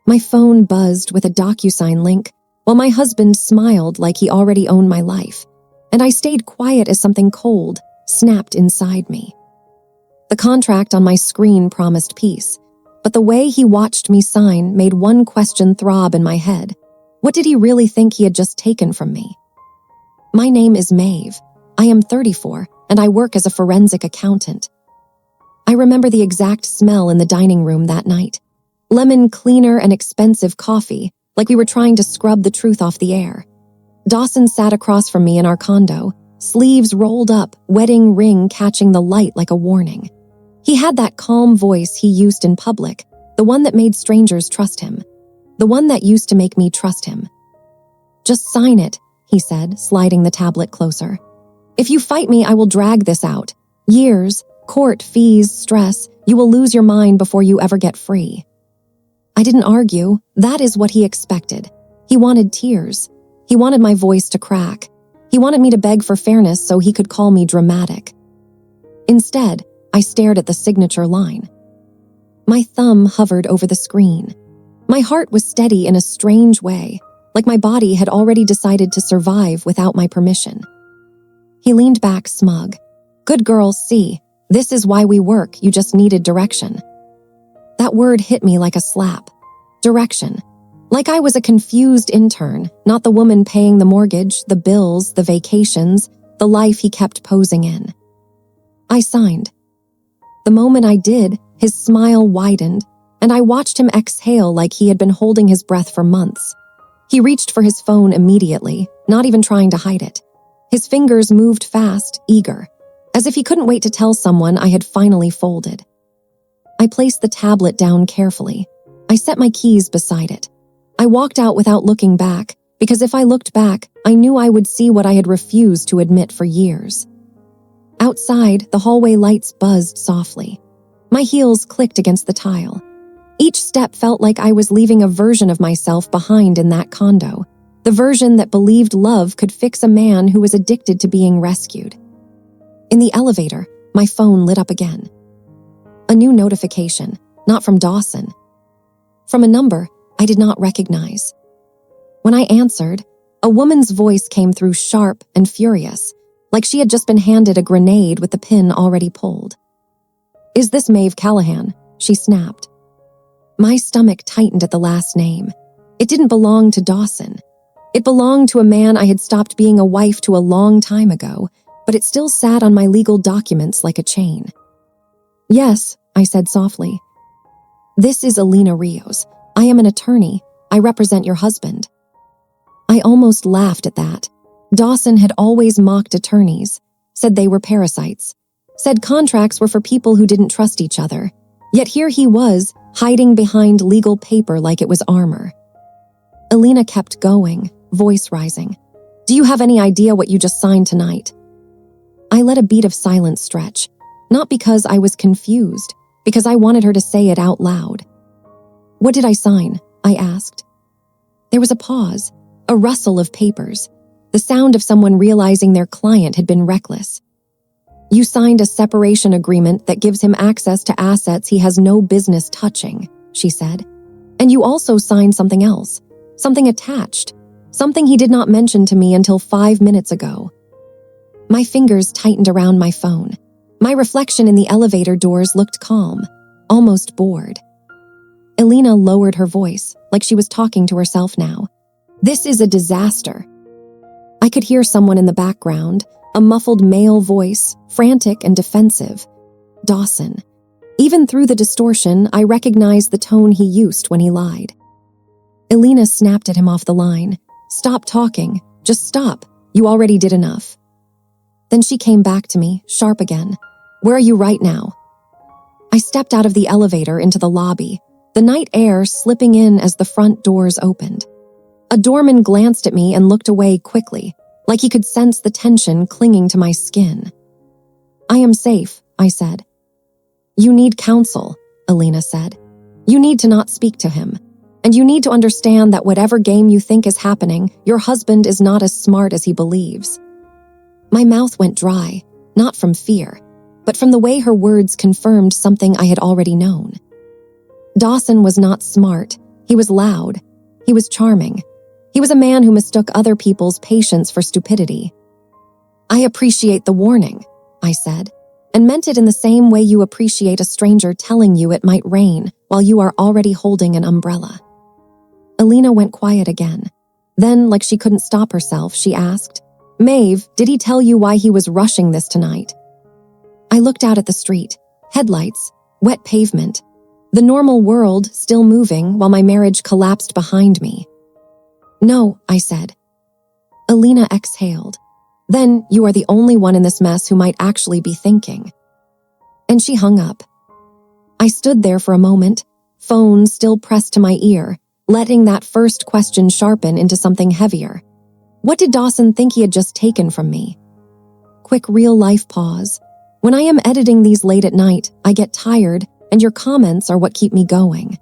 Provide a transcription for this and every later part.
My phone buzzed with a DocuSign link, while my husband smiled like he already owned my life, and I stayed quiet as something cold snapped inside me. The contract on my screen promised peace, but the way he watched me sign made one question throb in my head. What did he really think he had just taken from me? My name is Maeve. I am 34, and I work as a forensic accountant. I remember the exact smell in the dining room that night. Lemon cleaner and expensive coffee, like we were trying to scrub the truth off the air. Dawson sat across from me in our condo, sleeves rolled up, wedding ring catching the light like a warning. He had that calm voice he used in public, the one that made strangers trust him, the one that used to make me trust him. "Just sign it," he said, sliding the tablet closer. "If you fight me, I will drag this out. Years, court, fees, stress, you will lose your mind before you ever get free." I didn't argue. That is what he expected. He wanted tears. He wanted my voice to crack. He wanted me to beg for fairness so he could call me dramatic. Instead, I stared at the signature line. My thumb hovered over the screen. My heart was steady in a strange way, like my body had already decided to survive without my permission. He leaned back smug. "Good girl, see. This is why we work, you just needed direction." That word hit me like a slap. Direction. Like I was a confused intern, not the woman paying the mortgage, the bills, the vacations, the life he kept posing in. I signed. The moment I did, his smile widened, and I watched him exhale like he had been holding his breath for months. He reached for his phone immediately, not even trying to hide it. His fingers moved fast, eager, as if he couldn't wait to tell someone I had finally folded. I placed the tablet down carefully. I set my keys beside it. I walked out without looking back, because if I looked back, I knew I would see what I had refused to admit for years. Outside, the hallway lights buzzed softly. My heels clicked against the tile. Each step felt like I was leaving a version of myself behind in that condo, the version that believed love could fix a man who was addicted to being rescued. In the elevator, my phone lit up again. A new notification, not from Dawson. From a number I did not recognize. When I answered, a woman's voice came through sharp and furious, like she had just been handed a grenade with the pin already pulled. "Is this Maeve Callahan?" she snapped. My stomach tightened at the last name. It didn't belong to Dawson. It belonged to a man I had stopped being a wife to a long time ago, but it still sat on my legal documents like a chain. "Yes," I said softly. "This is Alina Rios. I am an attorney. I represent your husband." I almost laughed at that. Dawson had always mocked attorneys, said they were parasites, said contracts were for people who didn't trust each other. Yet here he was, hiding behind legal paper like it was armor. Alina kept going, voice rising. "Do you have any idea what you just signed tonight?" I let a beat of silence stretch, not because I was confused, because I wanted her to say it out loud. "What did I sign?" I asked. There was a pause, a rustle of papers, the sound of someone realizing their client had been reckless. "You signed a separation agreement that gives him access to assets he has no business touching," she said. "And you also signed something else, something attached, something he did not mention to me until 5 minutes ago." My fingers tightened around my phone. My reflection in the elevator doors looked calm, almost bored. Alina lowered her voice, like she was talking to herself now. "This is a disaster." I could hear someone in the background, a muffled male voice, frantic and defensive. Dawson. Even through the distortion, I recognized the tone he used when he lied. Alina snapped at him off the line. "Stop talking. Just stop. You already did enough." Then she came back to me, sharp again. "Where are you right now?" I stepped out of the elevator into the lobby, the night air slipping in as the front doors opened. A doorman glanced at me and looked away quickly, like he could sense the tension clinging to my skin. "I am safe," I said. "You need counsel," Alina said. "You need to not speak to him. And you need to understand that whatever game you think is happening, your husband is not as smart as he believes." My mouth went dry, not from fear, but from the way her words confirmed something I had already known. Dawson was not smart, He was loud. He was charming. He was a man who mistook other people's patience for stupidity. "I appreciate the warning," I said, and meant it in the same way you appreciate a stranger telling you it might rain while you are already holding an umbrella. Alina went quiet again. Then, like she couldn't stop herself, she asked, "Maeve, did he tell you why he was rushing this tonight?" I looked out at the street. Headlights, wet pavement. The normal world still moving while my marriage collapsed behind me. "No," I said. Alina exhaled. "Then you are the only one in this mess who might actually be thinking." And she hung up. I stood there for a moment, phone still pressed to my ear, letting that first question sharpen into something heavier. What did Dawson think he had just taken from me? Quick real-life pause. When I am editing these late at night, I get tired, and your comments are what keep me going.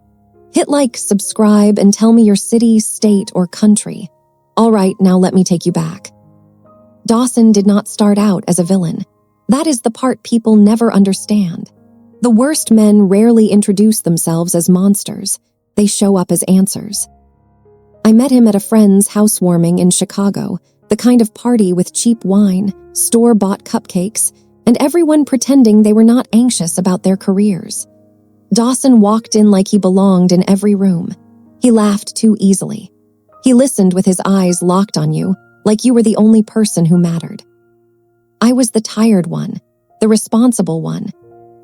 Hit like, subscribe, and tell me your city, state, or country. All right, now let me take you back. Dawson did not start out as a villain. That is the part people never understand. The worst men rarely introduce themselves as monsters. They show up as answers. I met him at a friend's housewarming in Chicago, the kind of party with cheap wine, store-bought cupcakes, and everyone pretending they were not anxious about their careers. Dawson walked in like he belonged in every room. He laughed too easily. He listened with his eyes locked on you, like you were the only person who mattered. I was the tired one, the responsible one,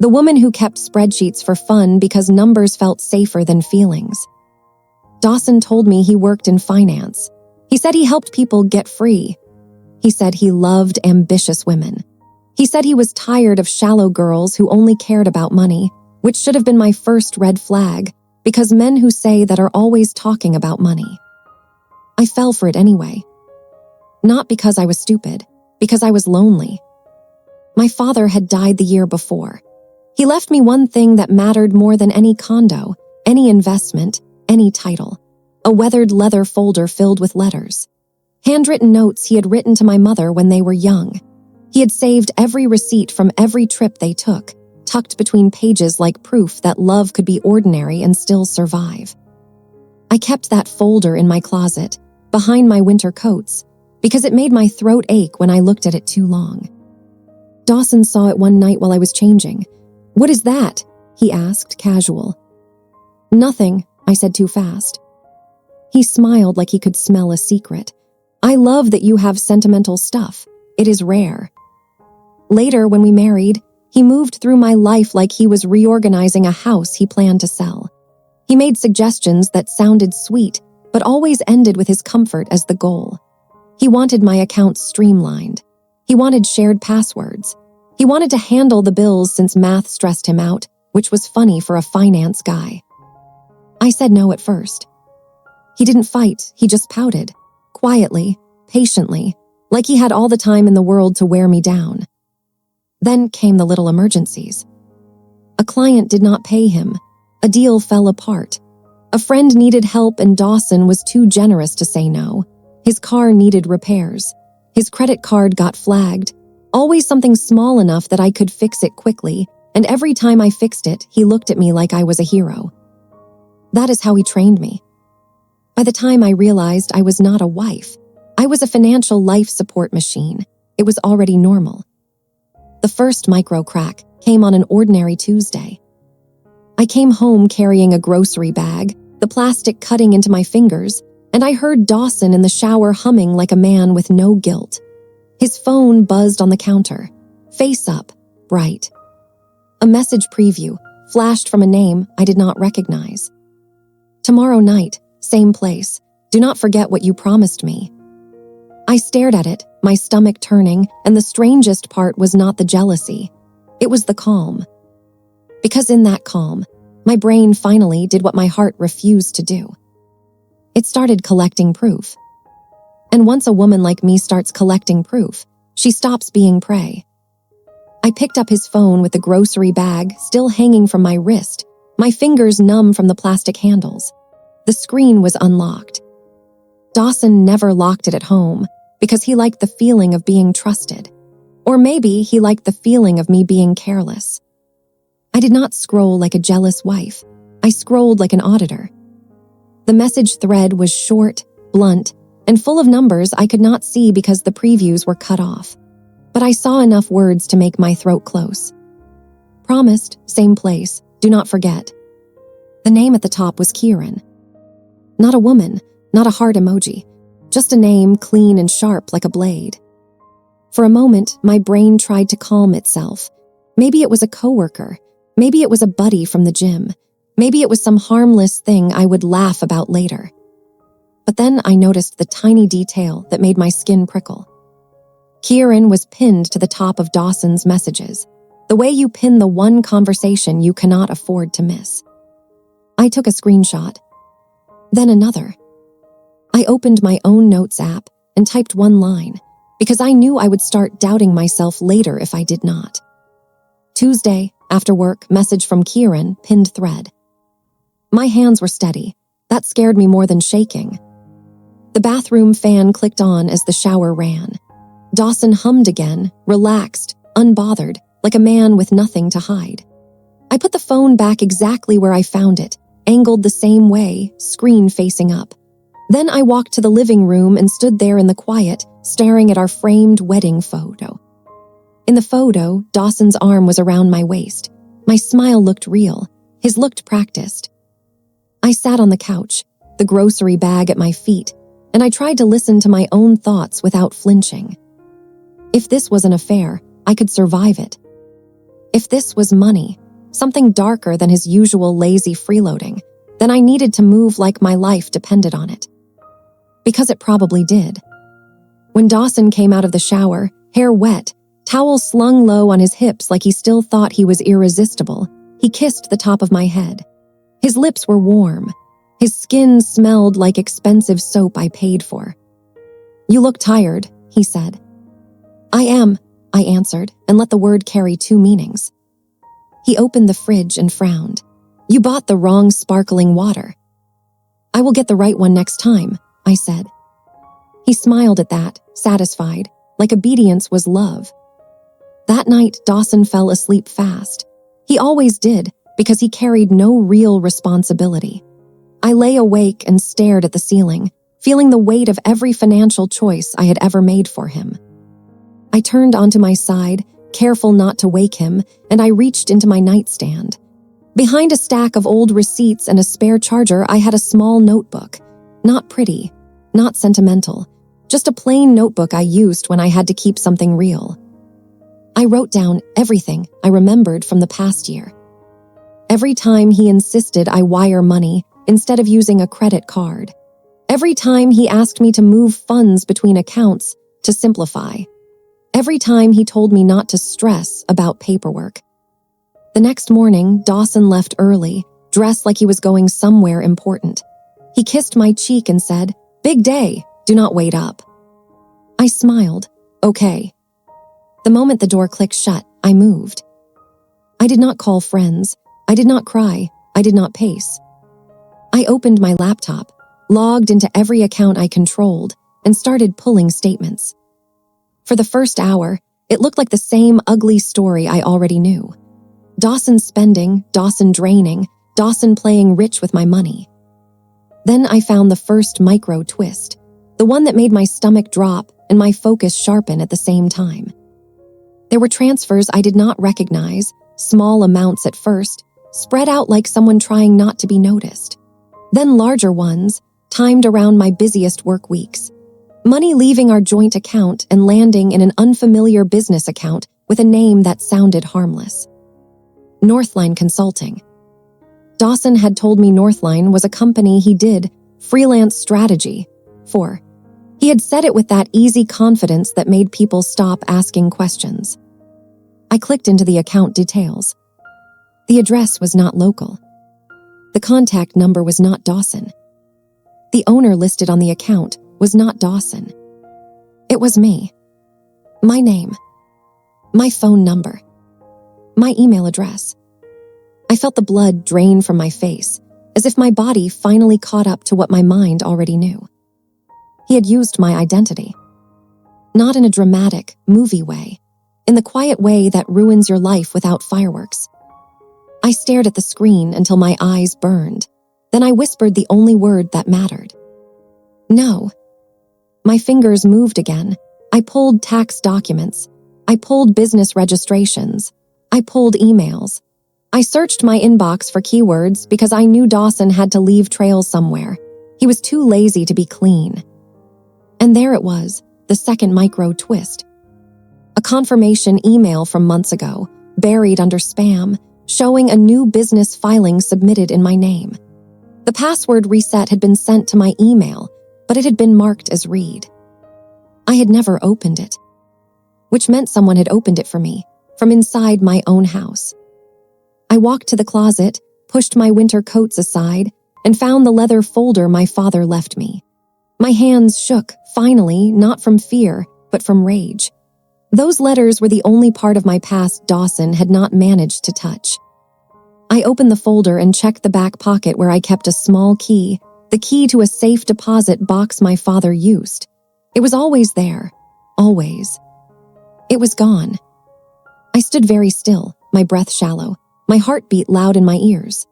the woman who kept spreadsheets for fun because numbers felt safer than feelings. Dawson told me he worked in finance. He said he helped people get free. He said he loved ambitious women. He said he was tired of shallow girls who only cared about money, which should have been my first red flag, because men who say that are always talking about money. I fell for it anyway. Not because I was stupid, because I was lonely. My father had died the year before. He left me one thing that mattered more than any condo, any investment, any title. A weathered leather folder filled with letters. Handwritten notes he had written to my mother when they were young. He had saved every receipt from every trip they took, tucked between pages like proof that love could be ordinary and still survive. I kept that folder in my closet, behind my winter coats, because it made my throat ache when I looked at it too long. Dawson saw it one night while I was changing. "What is that?" he asked, casual. "Nothing," I said too fast. He smiled like he could smell a secret. "I love that you have sentimental stuff. It is rare." Later, when we married, he moved through my life like he was reorganizing a house he planned to sell. He made suggestions that sounded sweet, but always ended with his comfort as the goal. He wanted my accounts streamlined. He wanted shared passwords. He wanted to handle the bills since math stressed him out, which was funny for a finance guy. I said no at first. He didn't fight, he just pouted. Quietly, patiently, like he had all the time in the world to wear me down. Then came the little emergencies. A client did not pay him. A deal fell apart. A friend needed help and Dawson was too generous to say no. His car needed repairs. His credit card got flagged. Always something small enough that I could fix it quickly, and every time I fixed it, he looked at me like I was a hero. That is how he trained me. By the time I realized I was not a wife, I was a financial life support machine. It was already normal. The first micro crack came on an ordinary Tuesday. I came home carrying a grocery bag, the plastic cutting into my fingers, and I heard Dawson in the shower humming like a man with no guilt. His phone buzzed on the counter, face up, bright. A message preview flashed from a name I did not recognize. "Tomorrow night, same place. Do not forget what you promised me." I stared at it, my stomach turning, and the strangest part was not the jealousy. It was the calm. Because in that calm, my brain finally did what my heart refused to do. It started collecting proof. And once a woman like me starts collecting proof, she stops being prey. I picked up his phone with the grocery bag still hanging from my wrist, my fingers numb from the plastic handles. The screen was unlocked. Dawson never locked it at home because he liked the feeling of being trusted. Or maybe he liked the feeling of me being careless. I did not scroll like a jealous wife. I scrolled like an auditor. The message thread was short, blunt, and full of numbers I could not see because the previews were cut off. But I saw enough words to make my throat close. Promised, same place, do not forget. The name at the top was Kieran. Not a woman, not a heart emoji, just a name clean and sharp like a blade. For a moment, my brain tried to calm itself. Maybe it was a coworker. Maybe it was a buddy from the gym. Maybe it was some harmless thing I would laugh about later. But then I noticed the tiny detail that made my skin prickle. Kieran was pinned to the top of Dawson's messages, the way you pin the one conversation you cannot afford to miss. I took a screenshot. Then another. I opened my own notes app and typed one line, because I knew I would start doubting myself later if I did not. Tuesday, after work, message from Kieran, pinned thread. My hands were steady. That scared me more than shaking. The bathroom fan clicked on as the shower ran. Dawson hummed again, relaxed, unbothered, like a man with nothing to hide. I put the phone back exactly where I found it, angled the same way, screen facing up. Then I walked to the living room and stood there in the quiet, staring at our framed wedding photo. In the photo, Dawson's arm was around my waist. My smile looked real. His looked practiced. I sat on the couch, the grocery bag at my feet, and I tried to listen to my own thoughts without flinching. If this was an affair, I could survive it. If this was money, something darker than his usual lazy freeloading, then I needed to move like my life depended on it. Because it probably did. When Dawson came out of the shower, hair wet, towel slung low on his hips like he still thought he was irresistible, he kissed the top of my head. His lips were warm. His skin smelled like expensive soap I paid for. "You look tired," he said. "I am," I answered, and let the word carry two meanings. He opened the fridge and frowned. "You bought the wrong sparkling water." "I will get the right one next time," I said. He smiled at that, satisfied, like obedience was love. That night, Dawson fell asleep fast. He always did, because he carried no real responsibility. I lay awake and stared at the ceiling, feeling the weight of every financial choice I had ever made for him. I turned onto my side, careful not to wake him, and I reached into my nightstand. Behind a stack of old receipts and a spare charger, I had a small notebook. Not pretty, not sentimental, just a plain notebook I used when I had to keep something real. I wrote down everything I remembered from the past year. Every time he insisted I wire money instead of using a credit card. Every time he asked me to move funds between accounts to simplify. Every time he told me not to stress about paperwork. The next morning, Dawson left early, dressed like he was going somewhere important. He kissed my cheek and said, "Big day, do not wait up." I smiled, "Okay." The moment the door clicked shut, I moved. I did not call friends. I did not cry. I did not pace. I opened my laptop, logged into every account I controlled, and started pulling statements. For the first hour, it looked like the same ugly story I already knew. Dawson spending, Dawson draining, Dawson playing rich with my money. Then I found the first micro twist, the one that made my stomach drop and my focus sharpen at the same time. There were transfers I did not recognize, small amounts at first, spread out like someone trying not to be noticed. Then larger ones, timed around my busiest work weeks. Money leaving our joint account and landing in an unfamiliar business account with a name that sounded harmless. Northline Consulting. Dawson had told me Northline was a company he did freelance strategy for. He had said it with that easy confidence that made people stop asking questions. I clicked into the account details. The address was not local. The contact number was not Dawson. The owner listed on the account was not Dawson. It was me. My name. My phone number. My email address. I felt the blood drain from my face, as if my body finally caught up to what my mind already knew. He had used my identity. Not in a dramatic, movie way, in the quiet way that ruins your life without fireworks. I stared at the screen until my eyes burned. Then I whispered the only word that mattered. No. My fingers moved again. I pulled tax documents. I pulled business registrations. I pulled emails. I searched my inbox for keywords because I knew Dawson had to leave trails somewhere. He was too lazy to be clean. And there it was, the second micro twist. A confirmation email from months ago, buried under spam, showing a new business filing submitted in my name. The password reset had been sent to my email, but it had been marked as read. I had never opened it, which meant someone had opened it for me, from inside my own house. I walked to the closet, pushed my winter coats aside, and found the leather folder my father left me. My hands shook, finally, not from fear, but from rage. Those letters were the only part of my past Dawson had not managed to touch. I opened the folder and checked the back pocket where I kept a small key, the key to a safe deposit box my father used. It was always there, always. It was gone. I stood very still, my breath shallow, my heartbeat loud in my ears.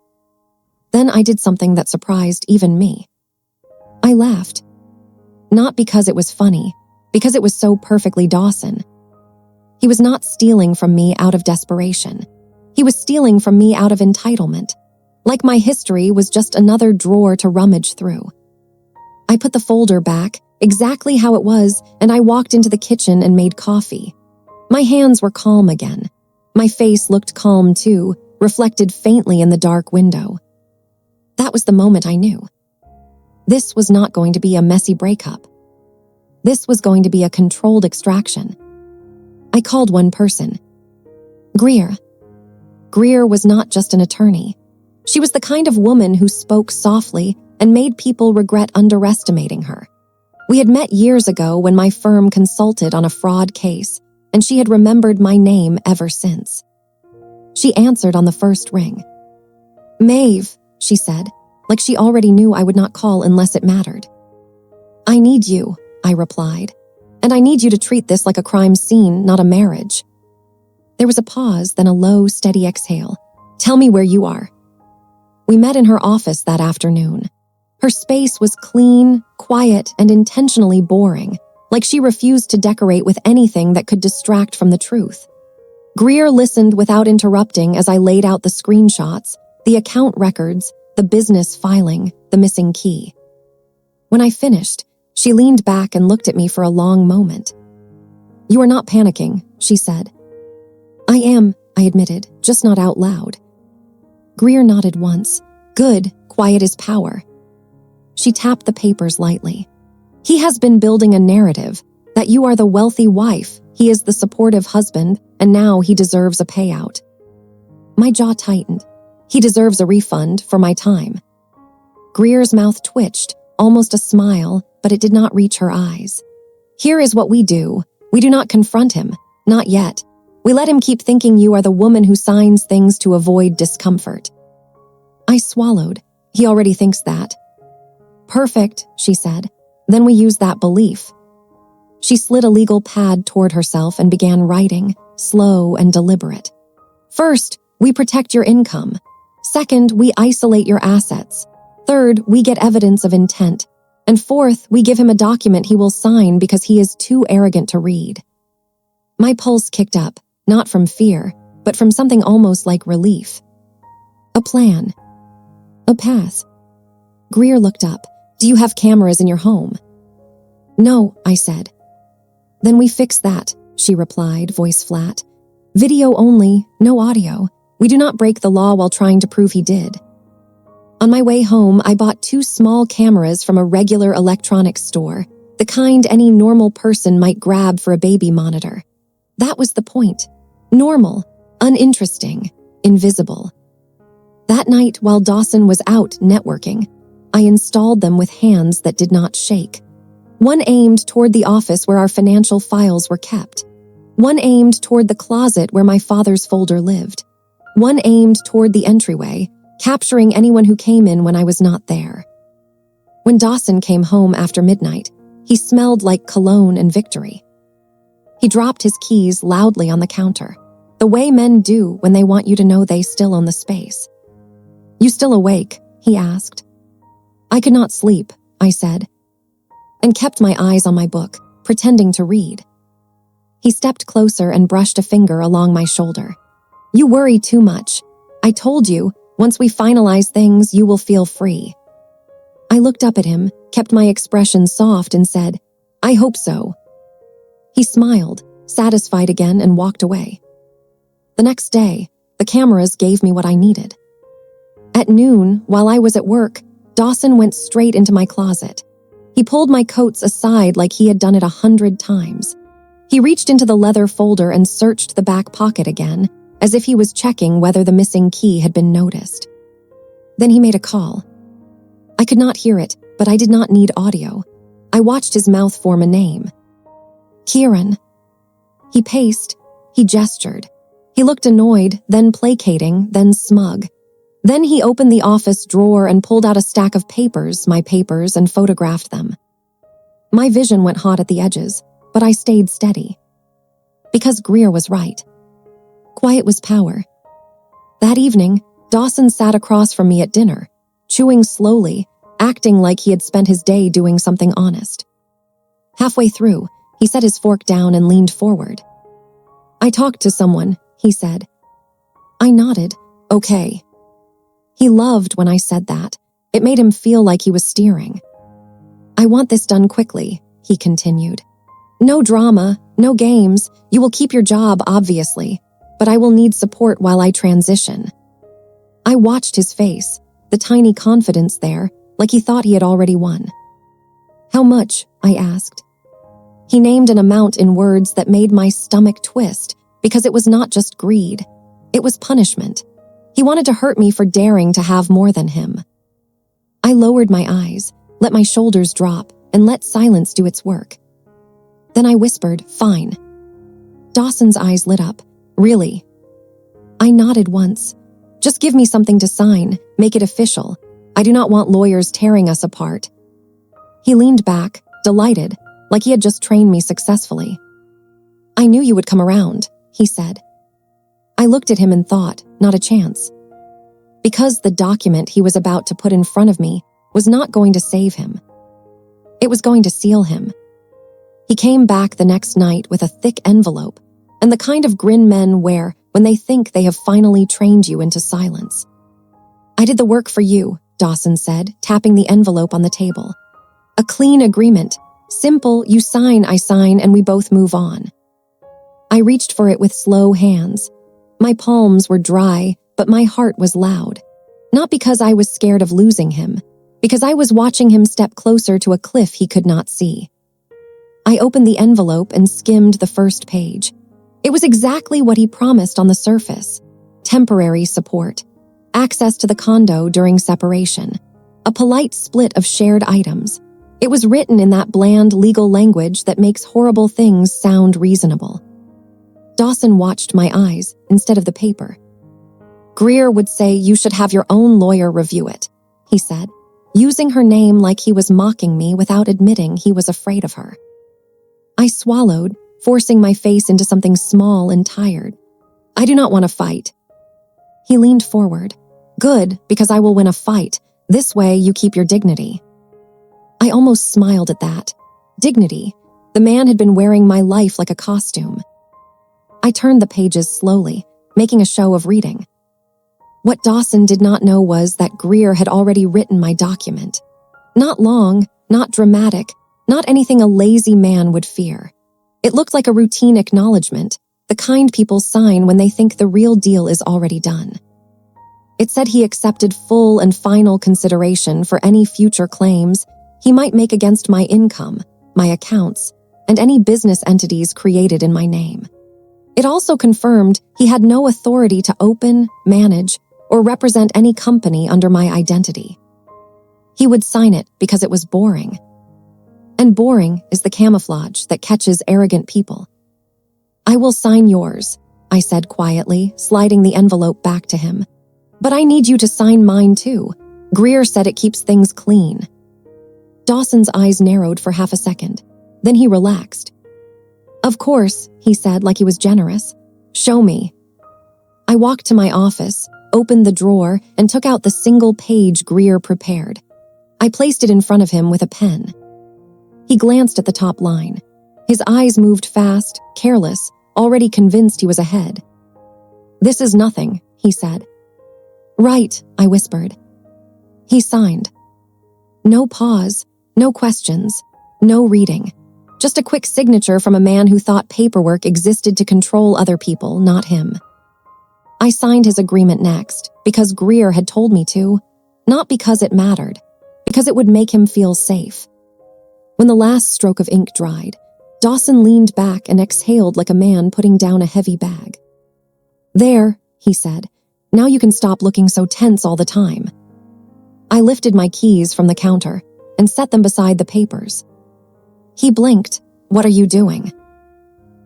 Then I did something that surprised even me. I laughed. Not because it was funny, because it was so perfectly Dawson. He was not stealing from me out of desperation. He was stealing from me out of entitlement, like my history was just another drawer to rummage through. I put the folder back, exactly how it was, and I walked into the kitchen and made coffee. My hands were calm again. My face looked calm too, reflected faintly in the dark window. That was the moment I knew. This was not going to be a messy breakup. This was going to be a controlled extraction. I called one person. Greer. Greer was not just an attorney. She was the kind of woman who spoke softly and made people regret underestimating her. We had met years ago when my firm consulted on a fraud case, and she had remembered my name ever since. She answered on the first ring. Maeve, she said, like she already knew I would not call unless it mattered. I need you, I replied, and I need you to treat this like a crime scene, not a marriage. There was a pause, then a low, steady exhale. Tell me where you are. We met in her office that afternoon. Her space was clean, quiet, and intentionally boring, like she refused to decorate with anything that could distract from the truth. Greer listened without interrupting as I laid out the screenshots, the account records, the business filing, the missing key. When I finished, she leaned back and looked at me for a long moment. You are not panicking, she said. I am, I admitted, just not out loud. Greer nodded once. Good, quiet is power. She tapped the papers lightly. He has been building a narrative that you are the wealthy wife, he is the supportive husband, and now he deserves a payout. My jaw tightened. He deserves a refund for my time. Greer's mouth twitched, almost a smile, but it did not reach her eyes. Here is what we do. We do not confront him, not yet. We let him keep thinking you are the woman who signs things to avoid discomfort. I swallowed. He already thinks that. Perfect, she said. Then we use that belief. She slid a legal pad toward herself and began writing, slow and deliberate. First, we protect your income. Second, we isolate your assets. Third, we get evidence of intent. And fourth, we give him a document he will sign because he is too arrogant to read. My pulse kicked up, not from fear, but from something almost like relief. A plan. A path. Greer looked up. Do you have cameras in your home? No, I said. Then we fix that, she replied, voice flat. Video only, no audio. We do not break the law while trying to prove he did. On my way home, I bought 2 small cameras from a regular electronics store, the kind any normal person might grab for a baby monitor. That was the point. Normal, uninteresting, invisible. That night, while Dawson was out networking, I installed them with hands that did not shake. One aimed toward the office where our financial files were kept. One aimed toward the closet where my father's folder lived. One aimed toward the entryway, capturing anyone who came in when I was not there. When Dawson came home after midnight, he smelled like cologne and victory. He dropped his keys loudly on the counter, the way men do when they want you to know they still own the space. You still awake? He asked, I could not sleep, I said, and kept my eyes on my book, pretending to read. He stepped closer and brushed a finger along my shoulder. You worry too much. I told you, once we finalize things, you will feel free. I looked up at him, kept my expression soft, and said, I hope so. He smiled, satisfied again, and walked away. The next day, the cameras gave me what I needed. At noon, while I was at work, Dawson went straight into my closet. He pulled my coats aside like he had done it 100 times. He reached into the leather folder and searched the back pocket again, as if he was checking whether the missing key had been noticed. Then he made a call. I could not hear it, but I did not need audio. I watched his mouth form a name. Kieran. He paced, he gestured. He looked annoyed, then placating, then smug. Then he opened the office drawer and pulled out a stack of papers, my papers, and photographed them. My vision went hot at the edges, but I stayed steady. Because Greer was right. Quiet was power. That evening, Dawson sat across from me at dinner, chewing slowly, acting like he had spent his day doing something honest. Halfway through, he set his fork down and leaned forward. I talked to someone, he said. I nodded, okay. He loved when I said that. It made him feel like he was steering. I want this done quickly, he continued. No drama, no games. You will keep your job, obviously, but I will need support while I transition. I watched his face, the tiny confidence there, like he thought he had already won. How much? I asked. He named an amount in words that made my stomach twist, because it was not just greed. It was punishment. He wanted to hurt me for daring to have more than him. I lowered my eyes, let my shoulders drop, and let silence do its work. Then I whispered, fine. Dawson's eyes lit up. Really? I nodded once. Just give me something to sign, make it official. I do not want lawyers tearing us apart. He leaned back, delighted, like he had just trained me successfully. I knew you would come around, he said. I looked at him and thought, not a chance. Because the document he was about to put in front of me was not going to save him. It was going to seal him. He came back the next night with a thick envelope, and the kind of grin men wear when they think they have finally trained you into silence. I did the work for you, Dawson said, tapping the envelope on the table. A clean agreement. Simple, you sign, I sign, and we both move on. I reached for it with slow hands. My palms were dry, but my heart was loud. Not because I was scared of losing him, because I was watching him step closer to a cliff he could not see. I opened the envelope and skimmed the first page. It was exactly what he promised on the surface. Temporary support, access to the condo during separation, a polite split of shared items. It was written in that bland legal language that makes horrible things sound reasonable. Dawson watched my eyes instead of the paper. Greer would say you should have your own lawyer review it, he said, using her name like he was mocking me without admitting he was afraid of her. I swallowed, forcing my face into something small and tired. I do not want to fight. He leaned forward. Good, because I will win a fight. This way you keep your dignity. I almost smiled at that. Dignity. The man had been wearing my life like a costume. I turned the pages slowly, making a show of reading. What Dawson did not know was that Greer had already written my document. Not long, not dramatic, not anything a lazy man would fear. It looked like a routine acknowledgement, the kind people sign when they think the real deal is already done. It said he accepted full and final consideration for any future claims he might make against my income, my accounts, and any business entities created in my name. It also confirmed he had no authority to open, manage, or represent any company under my identity. He would sign it because it was boring. And boring is the camouflage that catches arrogant people. I will sign yours, I said quietly, sliding the envelope back to him. But I need you to sign mine too. Greer said it keeps things clean. Dawson's eyes narrowed for half a second. Then he relaxed. Of course, he said like he was generous. Show me. I walked to my office, opened the drawer, and took out the single page Greer prepared. I placed it in front of him with a pen. He glanced at the top line. His eyes moved fast, careless, already convinced he was ahead. "This is nothing," he said. "Right," I whispered. He signed. No pause, no questions, no reading. Just a quick signature from a man who thought paperwork existed to control other people, not him. I signed his agreement next, because Greer had told me to, not because it mattered, because it would make him feel safe. When the last stroke of ink dried, Dawson leaned back and exhaled like a man putting down a heavy bag. "There," he said. "Now you can stop looking so tense all the time." I lifted my keys from the counter and set them beside the papers. He blinked. "What are you doing?"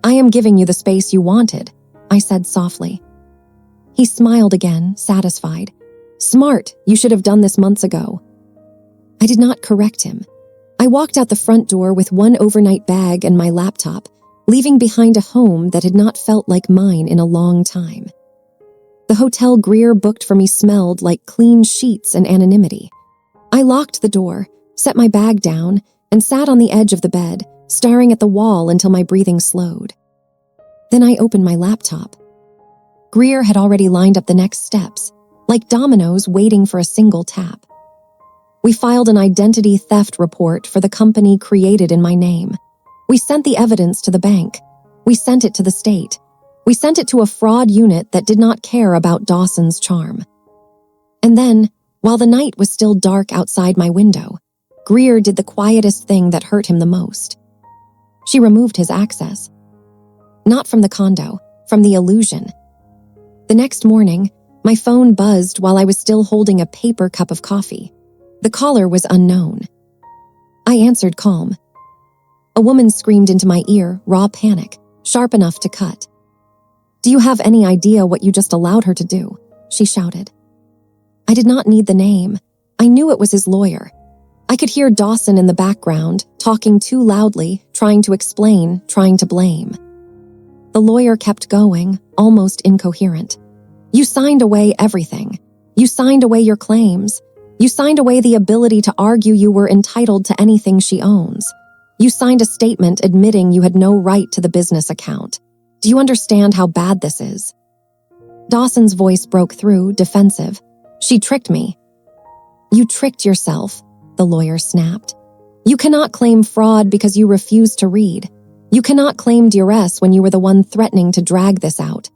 "I am giving you the space you wanted," I said softly. He smiled again, satisfied. "Smart, you should have done this months ago." I did not correct him. I walked out the front door with one overnight bag and my laptop, leaving behind a home that had not felt like mine in a long time. The hotel Greer booked for me smelled like clean sheets and anonymity. I locked the door, set my bag down, and sat on the edge of the bed, staring at the wall until my breathing slowed. Then I opened my laptop. Greer had already lined up the next steps, like dominoes waiting for a single tap. We filed an identity theft report for the company created in my name. We sent the evidence to the bank. We sent it to the state. We sent it to a fraud unit that did not care about Dawson's charm. And then, while the night was still dark outside my window, Greer did the quietest thing that hurt him the most. She removed his access. Not from the condo, from the illusion. The next morning, my phone buzzed while I was still holding a paper cup of coffee. The caller was unknown. I answered calm. A woman screamed into my ear, raw panic, sharp enough to cut. "Do you have any idea what you just allowed her to do?" she shouted. I did not need the name. I knew it was his lawyer. I could hear Dawson in the background, talking too loudly, trying to explain, trying to blame. The lawyer kept going, almost incoherent. "You signed away everything. You signed away your claims. You signed away the ability to argue you were entitled to anything she owns. You signed a statement admitting you had no right to the business account. Do you understand how bad this is?" Dawson's voice broke through, defensive. "She tricked me." "You tricked yourself," the lawyer snapped. "You cannot claim fraud because you refuse to read. You cannot claim duress when you were the one threatening to drag this out."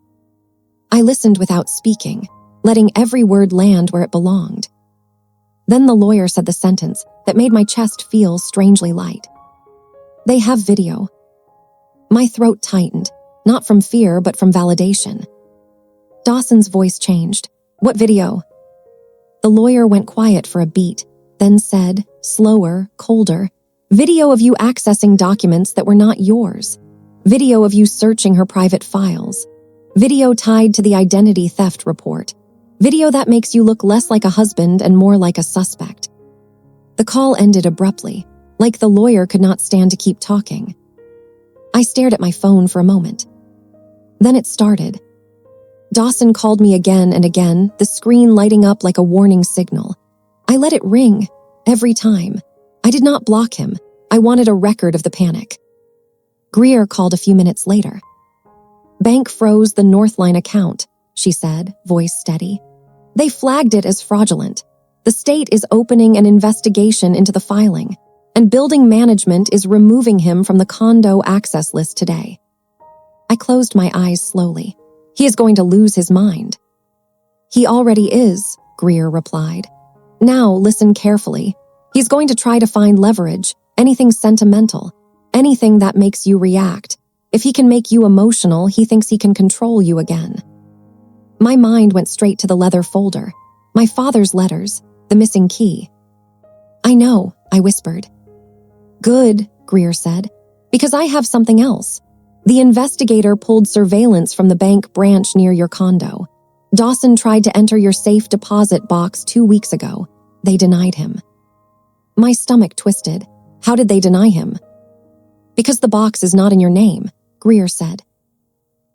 I listened without speaking, letting every word land where it belonged. Then the lawyer said the sentence that made my chest feel strangely light. "They have video." My throat tightened, not from fear but from validation. Dawson's voice changed. "What video?" The lawyer went quiet for a beat, then said, slower, colder, "Video of you accessing documents that were not yours. Video of you searching her private files. Video tied to the identity theft report. Video that makes you look less like a husband and more like a suspect." The call ended abruptly, like the lawyer could not stand to keep talking. I stared at my phone for a moment. Then it started. Dawson called me again and again, the screen lighting up like a warning signal. I let it ring, every time. I did not block him. I wanted a record of the panic. Greer called a few minutes later. "Bank froze the Northline account," she said, voice steady. "They flagged it as fraudulent. The state is opening an investigation into the filing, and building management is removing him from the condo access list today." I closed my eyes slowly. He is going to lose his mind. "He already is," Greer replied. "Now listen carefully. He's going to try to find leverage, anything sentimental, anything that makes you react. If he can make you emotional, he thinks he can control you again." My mind went straight to the leather folder, my father's letters, the missing key. "I know," I whispered. "Good," Greer said, "because I have something else. The investigator pulled surveillance from the bank branch near your condo. Dawson tried to enter your safe deposit box 2 weeks ago. They denied him." My stomach twisted. How did they deny him? "Because the box is not in your name," Greer said.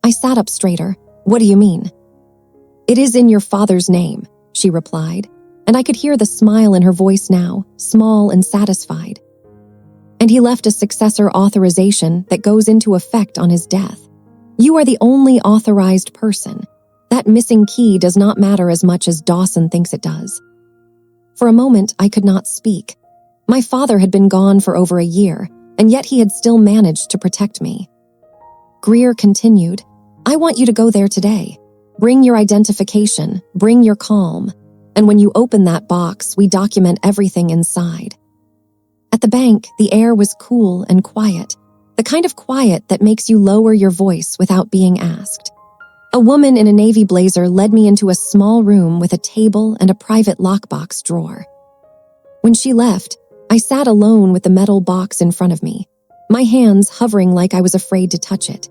I sat up straighter. "What do you mean?" "It is in your father's name," she replied, and I could hear the smile in her voice now, small and satisfied. And he left a successor authorization that goes into effect on his death. You are the only authorized person. That missing key does not matter as much as Dawson thinks it does. For a moment, I could not speak. My father had been gone for over a year, and yet he had still managed to protect me. Greer continued, I want you to go there today. Bring your identification, bring your calm, and when you open that box, we document everything inside. At the bank, the air was cool and quiet, the kind of quiet that makes you lower your voice without being asked. A woman in a navy blazer led me into a small room with a table and a private lockbox drawer. When she left, I sat alone with the metal box in front of me, my hands hovering like I was afraid to touch it.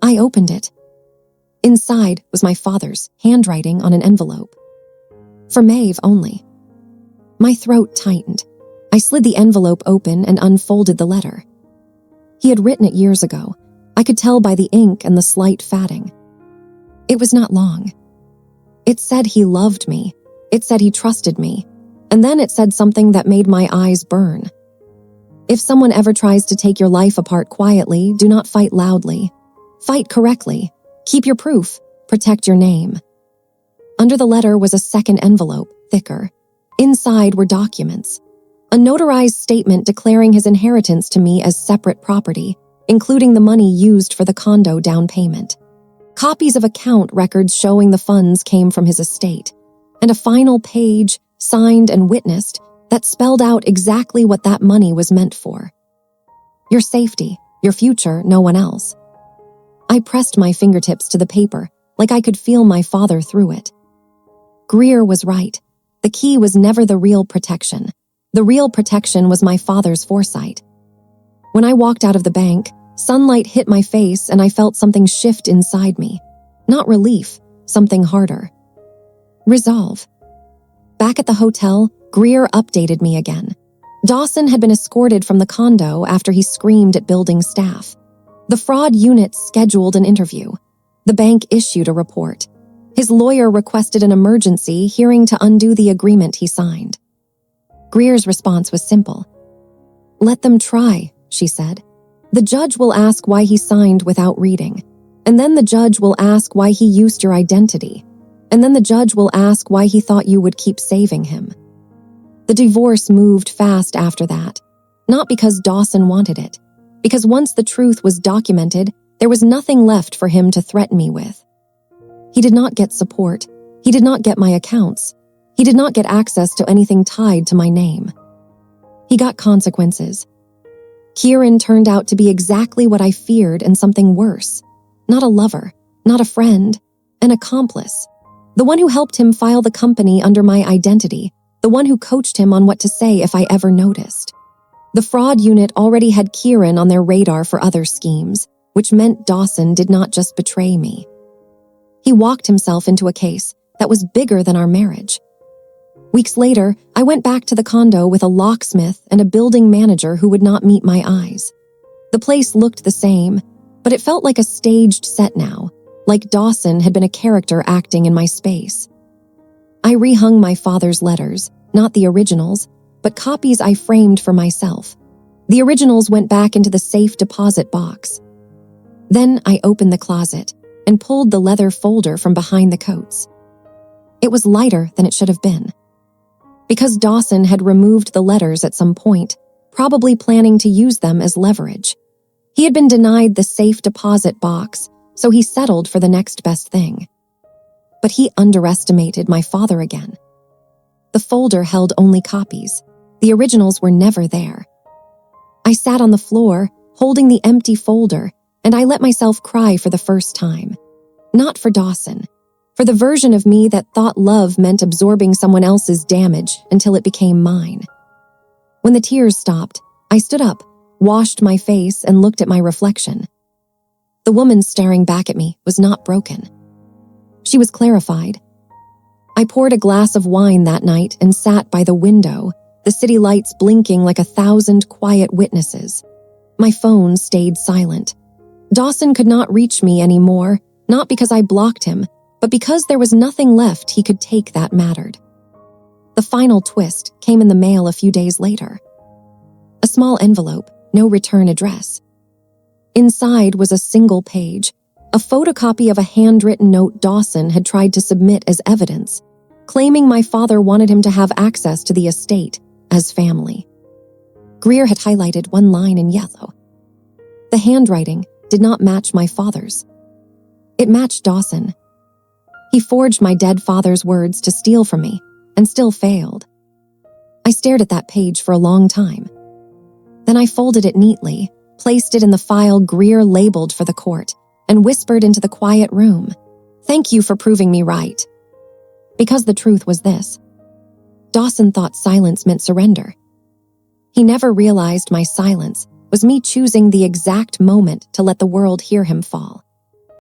I opened it. Inside was my father's handwriting on an envelope. For Maeve only. My throat tightened. I slid the envelope open and unfolded the letter. He had written it years ago. I could tell by the ink and the slight fatting. It was not long. It said he loved me. It said he trusted me. And then it said something that made my eyes burn. If someone ever tries to take your life apart quietly, do not fight loudly. Fight correctly. Keep your proof. Protect your name. Under the letter was a second envelope, thicker. Inside were documents. A notarized statement declaring his inheritance to me as separate property, including the money used for the condo down payment. Copies of account records showing the funds came from his estate, and a final page, signed and witnessed, that spelled out exactly what that money was meant for. Your safety, your future, no one else. I pressed my fingertips to the paper, like I could feel my father through it. Greer was right. The key was never the real protection. The real protection was my father's foresight. When I walked out of the bank, sunlight hit my face and I felt something shift inside me. Not relief, something harder. Resolve. Back at the hotel, Greer updated me again. Dawson had been escorted from the condo after he screamed at building staff. The fraud unit scheduled an interview. The bank issued a report. His lawyer requested an emergency hearing to undo the agreement he signed. Greer's response was simple. Let them try, she said. The judge will ask why he signed without reading. And then the judge will ask why he used your identity. And then the judge will ask why he thought you would keep saving him. The divorce moved fast after that. Not because Dawson wanted it. Because once the truth was documented, there was nothing left for him to threaten me with. He did not get support. He did not get my accounts. He did not get access to anything tied to my name. He got consequences. Kieran turned out to be exactly what I feared and something worse. Not a lover, not a friend, an accomplice. The one who helped him file the company under my identity, the one who coached him on what to say if I ever noticed. The fraud unit already had Kieran on their radar for other schemes, which meant Dawson did not just betray me. He walked himself into a case that was bigger than our marriage. Weeks later, I went back to the condo with a locksmith and a building manager who would not meet my eyes. The place looked the same, but it felt like a staged set now, like Dawson had been a character acting in my space. I rehung my father's letters, not the originals, but copies I framed for myself. The originals went back into the safe deposit box. Then I opened the closet and pulled the leather folder from behind the coats. It was lighter than it should have been. Because Dawson had removed the letters at some point, probably planning to use them as leverage. He had been denied the safe deposit box, so he settled for the next best thing. But he underestimated my father again. The folder held only copies. The originals were never there. I sat on the floor, holding the empty folder, and I let myself cry for the first time. Not for Dawson. For the version of me that thought love meant absorbing someone else's damage until it became mine. When the tears stopped, I stood up, washed my face, and looked at my reflection. The woman staring back at me was not broken. She was clarified. I poured a glass of wine that night and sat by the window, the city lights blinking like 1,000 quiet witnesses. My phone stayed silent. Dawson could not reach me anymore, not because I blocked him, but because there was nothing left he could take that mattered. The final twist came in the mail a few days later. A small envelope, no return address. Inside was a single page, a photocopy of a handwritten note Dawson had tried to submit as evidence, claiming my father wanted him to have access to the estate as family. Greer had highlighted one line in yellow. The handwriting did not match my father's. It matched Dawson. He forged my dead father's words to steal from me, and still failed. I stared at that page for a long time. Then I folded it neatly, placed it in the file Greer labeled for the court, and whispered into the quiet room, "Thank you for proving me right." Because the truth was this: Dawson thought silence meant surrender. He never realized my silence was me choosing the exact moment to let the world hear him fall.